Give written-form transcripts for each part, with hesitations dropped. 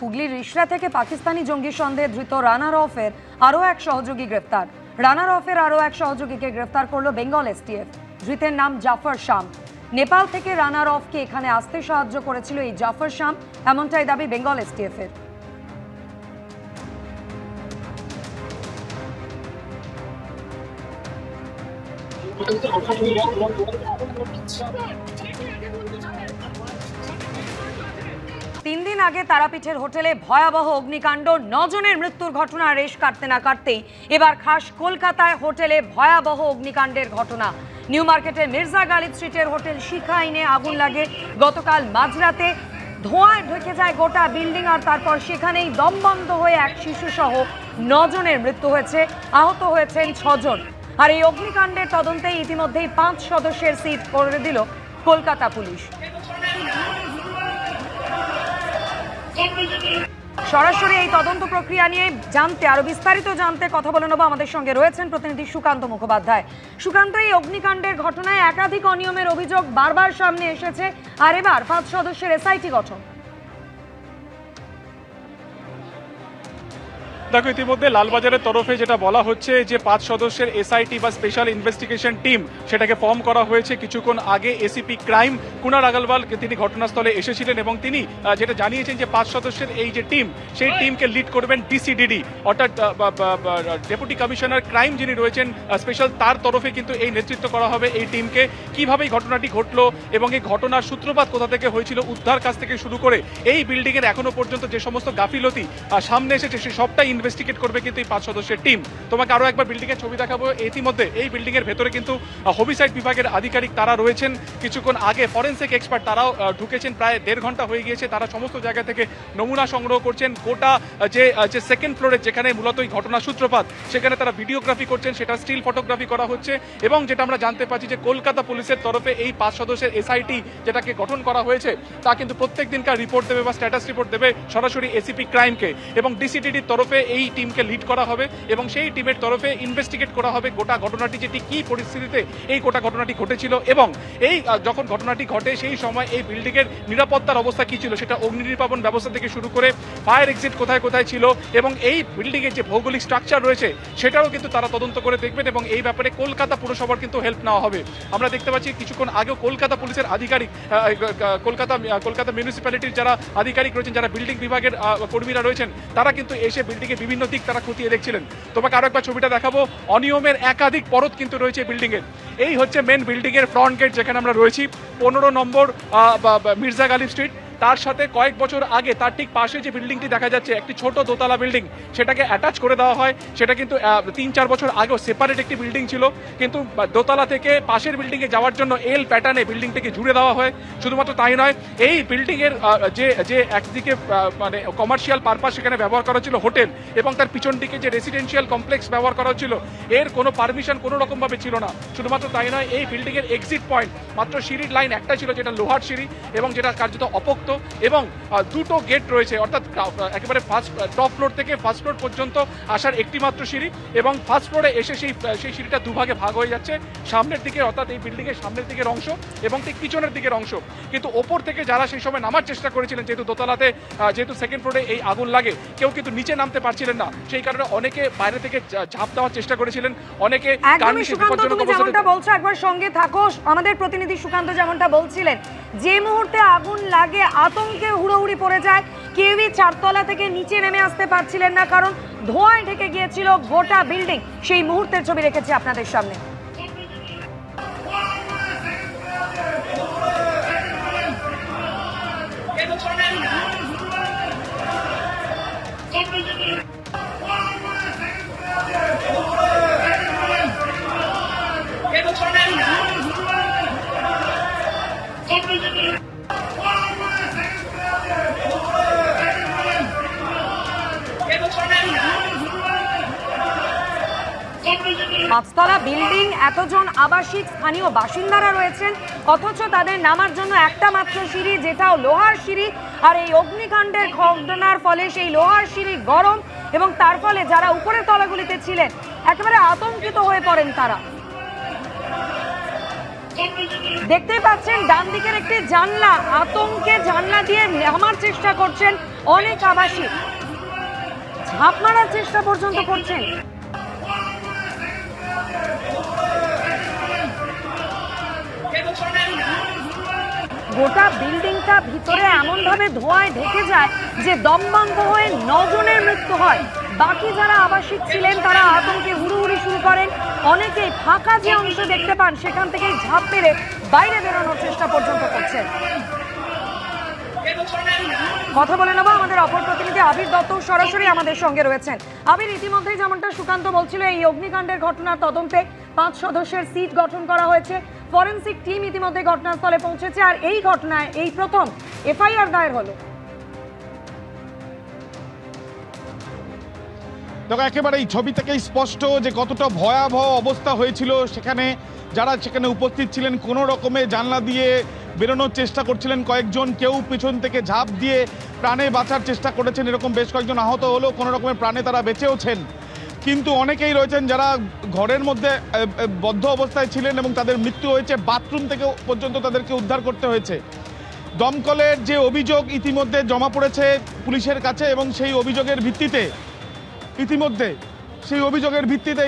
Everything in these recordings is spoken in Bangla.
হুগলির রিষড়া থেকে পাকিস্তানি জঙ্গি সন্দেহে ধৃত রানার অফের আরও এক সহযোগী গ্রেফতার। রানার অফের আরও এক সহযোগীকে গ্রেফতার করল বেঙ্গল এসটিএফ। ধৃতের নাম জাফর শাম। নেপাল থেকে রানার অফকে এখানে আসতে সাহায্য করেছিল এই জাফর শাম, এমনটাই দাবি বেঙ্গল এসটিএফ এর। তিন দিন আগে তারাপীঠের হোটেলে ভয়াবহ অগ্নিকাণ্ড, 9 জনের মৃত্যুর ঘটনা রেশ কাটতে না কাটতেই এবার খাস কলকাতায় হোটেলে ভয়াবহ অগ্নিকাণ্ডের ঘটনা। নিউ মার্কেটের মির্জা গালিব স্ট্রিটের হোটেল শিখা ইনে আগুন লাগে গতকাল মাঝরাতে। ধোঁয়ায় ঢেকে যায় গোটা বিল্ডিং, আর তারপর সেখানেই দমবন্ধ হয়ে এক শিশু সহ 9 জনের মৃত্যু হয়েছে, আহত হয়েছেন 6 জন। আর এই অগ্নিকাণ্ডের তদন্তে ইতিমধ্যেই 5 সদস্যের সিট করে দিল কলকাতা পুলিশ। সরাসরি এই তদন্ত প্রক্রিয়া নিয়ে আরো বিস্তারিত জানতে কথা বলে নেব। আমাদের সঙ্গে রয়েছেন প্রতিনিধি সুকান্ত মুখোপাধ্যায়। সুকান্ত, এই অগ্নিকাণ্ডের ঘটনায় একাধিক অনিয়মের অভিযোগ বারবার সামনে এসেছে, আর এবার 5 সদস্যের এসআইটি গঠন। দেখো, ইতিমধ্যে লালবাজারের তরফে যেটা বলা হচ্ছে যে 5 সদস্যের এসআইটি বা স্পেশাল ইনভেস্টিগেশন টিম সেটাকে ফর্ম করা হয়েছে। কিছুক্ষণ আগে এসিপি ক্রাইম কুনার আগরওয়াল তিনি ঘটনাস্থলে এসেছিলেন এবং তিনি যেটা জানিয়েছেন যে 5 সদস্যের এই যে টিম, সেই টিমকে লিড করবেন ডিসিডিডি, অর্থাৎ ডেপুটি কমিশনার ক্রাইম যিনি রয়েছেন স্পেশাল, তার তরফে কিন্তু এই নেতৃত্ব করা হবে এই টিমকে। কিভাবে এই ঘটনাটি ঘটলো এবং এই ঘটনার সূত্রপাত কোথা থেকে হয়েছিল, উদ্ধার কাজ থেকে শুরু করে এই বিল্ডিং এর এখনো পর্যন্ত যে সমস্ত গাফিলতি সামনে এসেছে সে সবটাই ইনভেস্টিগেট করবে কিন্তু এই 5 সদস্যের টিম। তোমাকে আরো একবার বিল্ডিং এর ছবি দেখাবো। ইতিমধ্যে এই বিল্ডিং এর ভেতরে কিন্তু হোমিসাইড বিভাগের আধিকারিক তারা রয়েছেন। কিছুক্ষণ আগে ফরেনসিক এক্সপার্ট তারাও ঢুকেছেন, প্রায় 1.5 ঘন্টা হয়ে গিয়েছে। তারা সমস্ত জায়গা থেকে নমুনা সংগ্রহ করছেন। গোটা যে সেকেন্ড ফ্লোরে যেখানে মূলত এই ঘটনার সূত্রপাত, সেখানে তারা ভিডিওগ্রাফি করছেন, সেটা স্টিল ফটোগ্রাফি করা হচ্ছে। এবং যেটা আমরা জানতে পারছি যে কলকাতা পুলিশের তরফে এই 5 সদস্যের এসআইটি যেটাকে গঠন করা হয়েছে, তা কিন্তু প্রত্যেক দিনকার রিপোর্ট দেবে বা স্ট্যাটাস রিপোর্ট দেবে সরাসরি এসিপি ক্রাইমকে, এবং ডিসিডিডির তরফে এই টিমকে লিড করা হবে এবং সেই টিমের তরফে ইনভেস্টিগেট করা হবে গোটা ঘটনাটি, যেটি কি পরিস্থিতিতে এই গোটা ঘটনাটি ঘটেছিল এবং এই যখন ঘটনাটি ঘটে সেই সময় এই বিল্ডিং এর নিরাপত্তার অবস্থা কি ছিল, সেটা অগ্নি নির্বাপন ব্যবস্থা থেকে শুরু করে ফায়ার এক্সিট কোথায় কোথায় ছিল এবং এই বিল্ডিং এর যে ভৌগোলিক স্ট্রাকচার রয়েছে সেটাও কিন্তু তারা তদন্ত করে দেখবেন এবং এই ব্যাপারে কলকাতা পুরসভার কিন্তু হেল্প নেওয়া হবে। আমরা দেখতে পাচ্ছি কিছুক্ষণ আগেও কলকাতা পুলিশের আধিকারিক, কলকাতা মিউনিসিপ্যালিটির যারা আধিকারিক রয়েছেন, যারা বিল্ডিং বিভাগের কর্মীরা রয়েছেন, তারা কিন্তু এসে বিল্ডিং এর বিভিন্ন দিক তারা খতিয়ে দেখছিলেন। তোমাকে আরো একবার ছবিটা দেখাবো। অনিয়মের একাধিক পরত কিন্তু রয়েছে বিল্ডিং এর। এই হচ্ছে মেন বিল্ডিং এর ফ্রন্ট গেট, যেখানে আমরা রয়েছি 15 নম্বর মির্জা গালিব স্ট্রিট। তার সাথে কয়েক বছর আগে তার ঠিক পাশে যে বিল্ডিংটি দেখা যাচ্ছে, একটি ছোট দোতলা বিল্ডিং, সেটাকে অ্যাটাচ করে দেওয়া হয়। সেটা কিন্তু 3-4 বছর আগেও সেপারেট একটি বিল্ডিং ছিল, কিন্তু দোতলা থেকে পাশের বিল্ডিং এ যাওয়ার জন্য এল প্যাটার্নে বিল্ডিংটিকে জুড়ে দেওয়া হয়। শুধুমাত্র তাই নয়, এই বিল্ডিং এর যে একদিকে মানে কমার্শিয়াল পারপাস সেখানে ব্যবহার করা ছিল হোটেল, এবং তার পিছন দিকে যে রেসিডেন্সিয়াল কমপ্লেক্স ব্যবহার করা হচ্ছিল, এর কোনো পারমিশন কোনো রকম ভাবে ছিল না। শুধুমাত্র তাই নয়, এই বিল্ডিং এর এক্সিট পয়েন্ট মাত্র সিঁড়ির লাইন একটা ছিল, যেটা লোহার সিঁড়ি এবং যেটা কার্যত অপোক্ত, এবং 2টো গেট রয়েছে, অর্থাৎ একেবারে টপ ফ্লোর থেকে ফার্স্ট ফ্লোর পর্যন্ত আসার একটি মাত্র সিঁড়ি, এবং ফার্স্ট ফ্লোরে এসে সেই সিঁড়িটা দুভাগে ভাগ হয়ে যাচ্ছে। সামনের দিকে, অর্থাৎ এই বিল্ডিং এর সামনের দিকের অংশ এবং ঠিক পিছনের দিকের অংশ। কিন্তু ওপর থেকে যারা সেই সময় নামার চেষ্টা করেছিলেন, যেহেতু দোতলাতে, যেহেতু সেকেন্ড ফ্লোরে এই আগুন লাগে, কেউ কিন্তু নিচে নামতে পারছিলেন না, সেই কারণে অনেকে বাইরে থেকে ঝাঁপ দেওয়ার চেষ্টা করেছিলেন। অনেকে যেমনটা বলছো, একবার সঙ্গে থাকো। আমাদের প্রতিনিধি সুকান্ত যেমনটা বলছিলেন, যে মুহূর্তে আগুন লাগে আতঙ্কে হুড়োহুড়ি পড়ে যায়, কেউই 4তলা থেকে নিচে নেমে আসতে পারছিলেন না, কারণ ধোঁয়ায় ঢেকে গিয়েছিল গোটা বিল্ডিং। সেই মুহূর্তের ছবি রেখেছি আপনাদের সামনে। পাঁচতলা বিল্ডিং, এতজন আবাসিক স্থানীয় বাসিন্দারা রয়েছেন, অথচ তাদের নামার জন্য একটা মাত্র সিঁড়ি, যেটাও লোহার সিঁড়ি। আর এই অগ্নিকাণ্ডের ঘটনার ফলে সেই লোহার সিঁড়ি গরম, এবং তার ফলে যারা উপরের তলাগুলিতে ছিলেন একেবারে আতঙ্কিত হয়ে পড়েন তারা। দেখতেই পাচ্ছেন ডান দিকের একটি জানলা, আতঙ্কে জানলা দিয়ে নামার চেষ্টা করছেন অনেক আবাসিক ঝাঁপ মারার চেষ্টা পর্যন্ত করছেন। গোটা বিল্ডিংটা ভিতরে এমন ভাবে ধোঁয়ায় ঢেকে যায় যে দমবন্ধ হয়ে 9 জনের মৃত্যু হয়। বাকি যারা আবাসিক ছিলেন তারা আতঙ্কে হুড়োহুড়ি শুরু করেন। অনেকেই ফাঁকা যে অংশ দেখতে পান সেখান থেকেই ঝাঁপ মেরে বাইরে বেরোনোর চেষ্টা পর্যন্ত করছেন। কথা বলে নেবো আমাদের অপর প্রতিনিধি আবির দত্ত সরাসরি আমাদের সঙ্গে রয়েছেন। আবির, ইতিমধ্যেই যেমনটা সুকান্ত বলছিল, এই অগ্নিকাণ্ডের ঘটনার তদন্তে 5 সদস্যের সিট গঠন করা হয়েছে। ফরেনসিক টিম ইতিমধ্যে ঘটনাস্থলে পৌঁছেছে, আর এই ঘটনায় এই প্রথম এফআইআর দায়ের হলো। দেখো, একেবারে এই ছবি থেকেই স্পষ্ট যে কতটা ভয়াবহ অবস্থা হয়েছিল। যারা সেখানে উপস্থিত ছিলেন কোনো রকমে জানলা দিয়ে বেরোনোর চেষ্টা করছিলেন কয়েকজন, কেউ পিছন থেকে ঝাঁপ দিয়ে প্রাণে বাঁচার চেষ্টা করেছেন, এরকম বেশ কয়েকজন আহত হলেও কোনো রকমের প্রাণে তারা বেঁচেওছেন। কিন্তু অনেকেই রয়েছেন যারা ঘরের মধ্যে বদ্ধ অবস্থায় ছিলেন এবং তাদের মৃত্যু হয়েছে। বাথরুম থেকে পর্যন্ত তাদেরকে উদ্ধার করতে হয়েছে। দমকলের যে অভিযোগ ইতিমধ্যে জমা পড়েছে পুলিশের কাছে, এবং সেই অভিযোগের ভিত্তিতে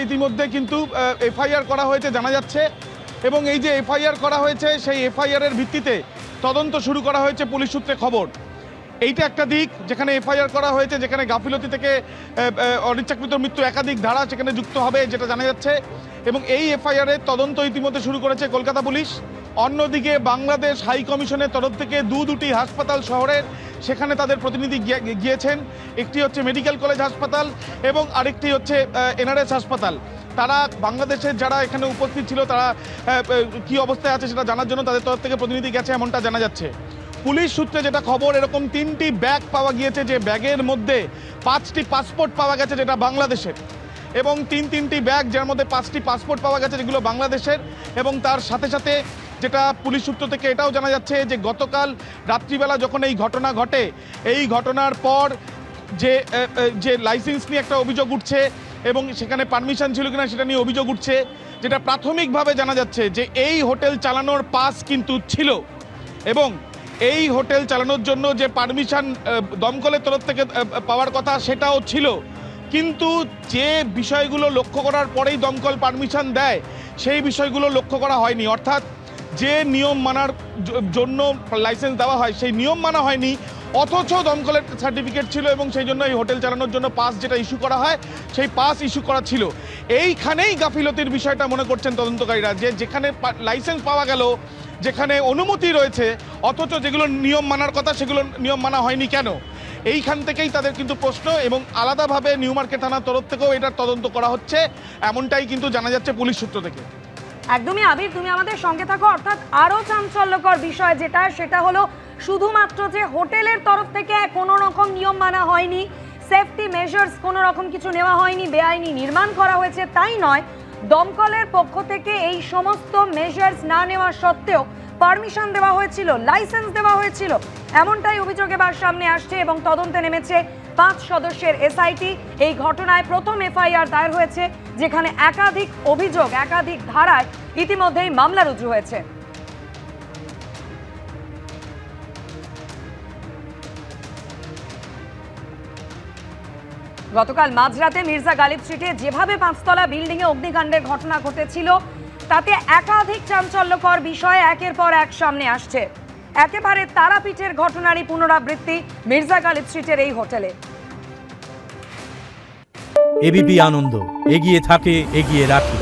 ইতিমধ্যে কিন্তু এফআইআর করা হয়েছে জানা যাচ্ছে। এবং এই যে এফআইআর করা হয়েছে সেই এফআইআরের ভিত্তিতে তদন্ত শুরু করা হয়েছে পুলিশ সূত্রে খবর। এইটা একটা দিক যেখানে এফআইআর করা হয়েছে, যেখানে গাফিলতি থেকে অনিচ্ছাকৃত মৃত্যু একাধিক ধারা সেখানে যুক্ত হবে যেটা জানা যাচ্ছে। এবং এই এফআইআরের তদন্ত ইতিমধ্যে শুরু করেছে কলকাতা পুলিশ। অন্যদিকে বাংলাদেশ হাই কমিশনের তরফ থেকে দুটি হাসপাতাল শহরের, সেখানে তাদের প্রতিনিধি গিয়েছেন। একটি হচ্ছে মেডিকেল কলেজ হাসপাতাল এবং আরেকটি হচ্ছে এনআরএস হাসপাতাল। তারা বাংলাদেশের যারা এখানে উপস্থিত ছিল তারা কি অবস্থায় আছে সেটা জানার জন্য তাদের তরফ থেকে প্রতিনিধি গেছে, এমনটা জানা যাচ্ছে। পুলিশ সূত্রে যেটা খবর, এরকম 3টি ব্যাগ পাওয়া গিয়েছে, যে ব্যাগের মধ্যে 5টি পাসপোর্ট পাওয়া গেছে যেটা বাংলাদেশের, এবং তিনটি ব্যাগ যার মধ্যে 5টি পাসপোর্ট পাওয়া গেছে যেগুলো বাংলাদেশের। এবং তার সাথে সাথে যেটা পুলিশ সূত্র থেকে এটাও জানা যাচ্ছে যে গতকাল রাত্রিবেলা যখন এই ঘটনা ঘটে, এই ঘটনার পর যে লাইসেন্স নিয়ে একটা অভিযোগ উঠছে এবং সেখানে পারমিশন ছিল কিনা সেটা নিয়ে অভিযোগ উঠছে, যেটা প্রাথমিকভাবে জানা যাচ্ছে যে এই হোটেল চালানোর পাস কিন্তু ছিল, এবং এই হোটেল চালানোর জন্য যে পারমিশন দমকলের তরফ থেকে পাওয়ার কথা সেটাও ছিল। কিন্তু যে বিষয়গুলো লক্ষ্য করার পরেই দমকল পারমিশন দেয় সেই বিষয়গুলো লক্ষ্য করা হয়নি। অর্থাৎ যে নিয়ম মানার জন্য লাইসেন্স দেওয়া হয় সেই নিয়ম মানা হয়নি, অথচ দমকলের সার্টিফিকেট ছিল এবং সেই জন্য এই হোটেল চালানোর জন্য পাস যেটা ইস্যু করা হয় সেই পাস ইস্যু করা ছিল। এইখানেই গাফিলতির বিষয়টা মনে করছেন তদন্তকারীরা, যে যেখানে লাইসেন্স পাওয়া গেল, যেখানে অনুমতি রয়েছে, অথচ যেগুলো নিয়ম মানার কথা সেগুলো নিয়ম মানা হয়নি কেন? এইখান থেকেই তাদের কিন্তু প্রশ্ন, এবং আলাদাভাবে নিউ মার্কেট থানার তরফ থেকেও এটার তদন্ত করা হচ্ছে, এমনটাই কিন্তু জানা যাচ্ছে পুলিশ সূত্র থেকে। একদমই আবির, তুমি আমাদের সঙ্গে থাকো। অর্থাৎ আরো চাঞ্চল্যকর বিষয় সেটা হলো শুধুমাত্র যে হোটেলের তরফ থেকে কোনো রকম নিয়ম মানা হয়নি, সেফটি মেজার্স কোনো রকম কিছু নেওয়া হয়নি, বেআইনি নির্মাণ করা হয়েছে তাই নয়, দমকলের পক্ষ থেকে এই সমস্ত মেজার্স না নেওয়া সত্ত্বেও পারমিশন দেওয়া হয়েছিল, লাইসেন্স দেওয়া হয়েছিল, এমনটাই অভিযোগ এবার সামনে আসছে এবং তদন্তে নেমেছে 5 সদস্যের এসআইটি। এই ঘটনায় প্রথম এফআইআর দায়ের হয়েছে, যেখানে একাধিক অভিযোগ, একাধিক ধারায় ইতিমধ্যেই মামলা রুজু হয়েছে। গতকাল মাঝরাতে মির্জা গালিব স্ট্রিটে যেভাবে 5তলা বিল্ডিংয়ে অগ্নিকাণ্ডের ঘটনা ঘটেছিল তাতে একাধিক চাঞ্চল্যকর বিষয় একের পর এক সামনে আসছে। একেবারে তারাপীঠের ঘটনারই পুনরাবৃত্তি মির্জা গালিব স্ট্রিটের এই হোটেলে। এবিপি আনন্দ, এগিয়ে থাকে, এগিয়ে রাখে।